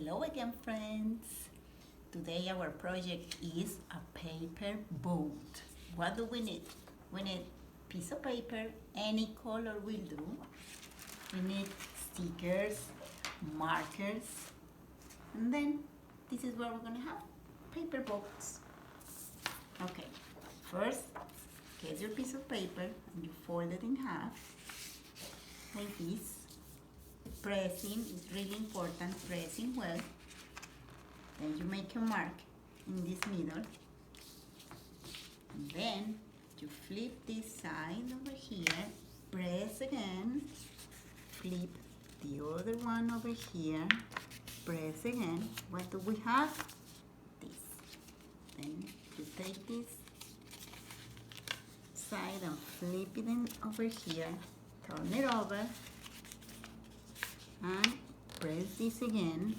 Hello again, friends. Today our project is a paper boat. What do we need? We need piece of paper, any color will do. We need stickers, markers, and then this is what we're gonna have, paper boats. Okay, first get your piece of paper and you fold it in half like this. Pressing is really important, pressing well. Then you make a mark in this middle. And then you flip this side over here, press again, flip the other one over here, press again. What do we have? This. Then you take this side and flip it in over here, turn it over, and press this again,